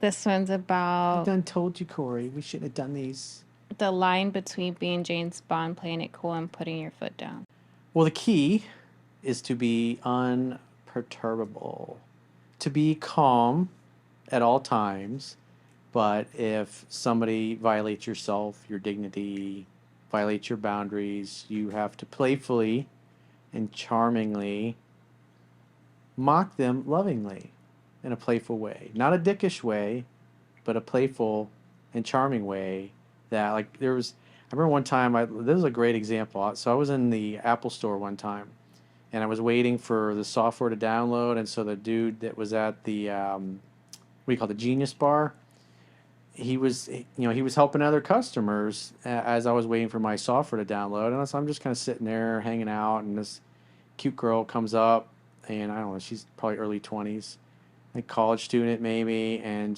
This one's I about done told you, Corey. We shouldn't have done these. the line between being James Bond, playing it cool, and putting your foot down. Well, the key is to be unperturbable, to be calm at all times. But if somebody violates yourself, your dignity, violates your boundaries, you have to playfully and charmingly mock them lovingly in a playful way. Not a dickish way, but a playful and charming way that, like, I remember one time, this is a great example. So I was in the Apple store one time and I was waiting for the software to download. And so the dude that was at the, what do you call it, the Genius Bar, he was helping other customers as I was waiting for my software to download. And so I'm just kind of sitting there hanging out, and this cute girl comes up, and I don't know, she's probably early 20s, like college student maybe, and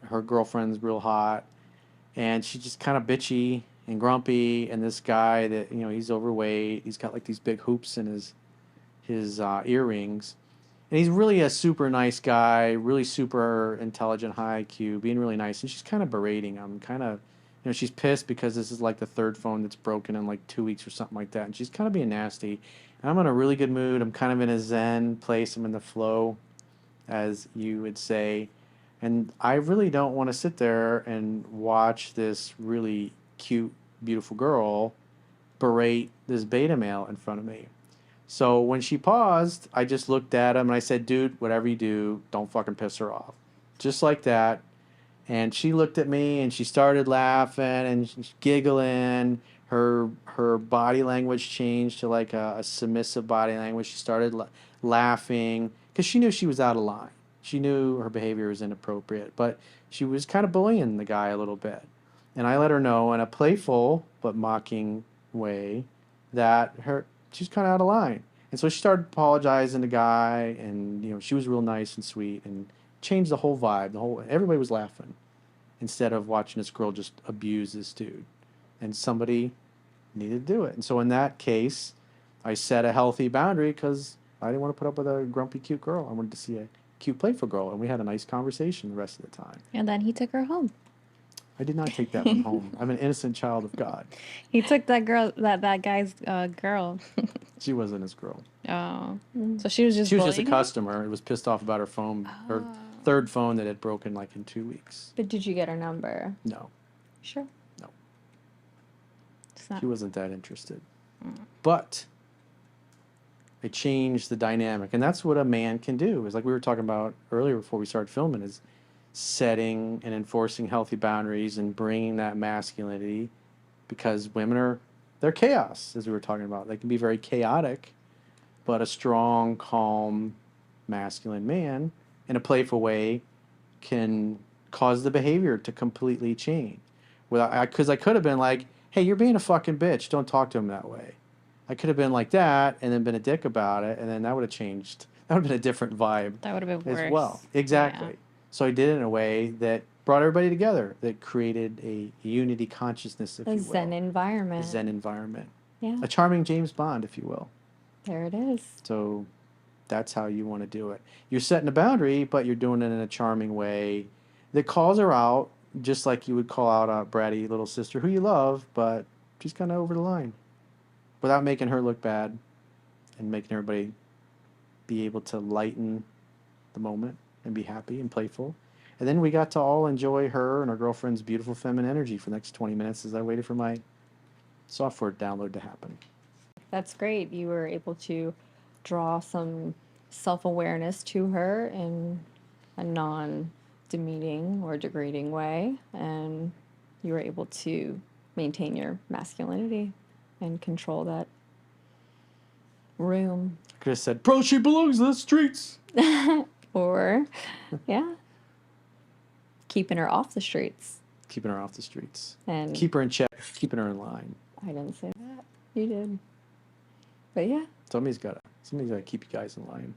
her girlfriend's real hot, and she's just kind of bitchy and grumpy. And this guy that he's overweight, he's got like these big hoops in his earrings. And he's really a super nice guy, really super intelligent, high IQ, being really nice. And she's kind of berating him, kind of, she's pissed because this is like the third phone that's broken in like 2 weeks or something like that. And she's kind of being nasty. And I'm in a really good mood. I'm kind of in a zen place. I'm in the flow, as you would say. And I really don't want to sit there and watch this really cute, beautiful girl berate this beta male in front of me. So when she paused, I just looked at him and I said, dude, whatever you do, don't fucking piss her off. Just like that. And she looked at me and she started laughing and giggling. Her body language changed to like a submissive body language. She started laughing because she knew she was out of line. She knew her behavior was inappropriate, but she was kind of bullying the guy a little bit. And I let her know in a playful but mocking way that she's kind of out of line. And so she started apologizing to the guy, and she was real nice and sweet, and changed the whole vibe. Everybody was laughing instead of watching this girl just abuse this dude. And somebody needed to do it. And so in that case, I set a healthy boundary because I didn't want to put up with a grumpy, cute girl. I wanted to see a cute, playful girl, and we had a nice conversation the rest of the time. And then he took her home. I did not take that one home. I'm an innocent child of God. He took that guy's girl. She wasn't his girl. Oh, so she was just. She was just a customer. It was pissed off about her phone, her third phone that had broken like in 2 weeks. But did you get her number? No. Sure. No. It's not. She wasn't that interested. But I changed the dynamic, and that's what a man can do. Is like we were talking about earlier before we started filming, is setting and enforcing healthy boundaries and bringing that masculinity, because they're chaos, as we were talking about. They can be very chaotic, but a strong, calm, masculine man in a playful way can cause the behavior to completely change. Because I could have been like, hey, you're being a fucking bitch. Don't talk to him that way. I could have been like that and then been a dick about it, and then that would have changed. That would have been a different vibe. That would have been worse. As well. Exactly. Yeah. So I did it in a way that brought everybody together, that created a unity consciousness, if you will. A zen environment. A zen environment. Yeah. A charming James Bond, if you will. There it is. So that's how you want to do it. You're setting a boundary, but you're doing it in a charming way that calls her out, just like you would call out a bratty little sister who you love, but she's kind of over the line, without making her look bad and making everybody be able to lighten the moment and be happy and playful. And then we got to all enjoy her and her girlfriend's beautiful feminine energy for the next 20 minutes as I waited for my software download to happen. That's great. You were able to draw some self-awareness to her in a non-demeaning or degrading way, and you were able to maintain your masculinity and control that room. I could have said, bro, she belongs in the streets. Or, yeah, keeping her off the streets. Keeping her off the streets. And keep her in check, keeping her in line. I didn't say that. You did. But yeah. Somebody's got to keep you guys in line.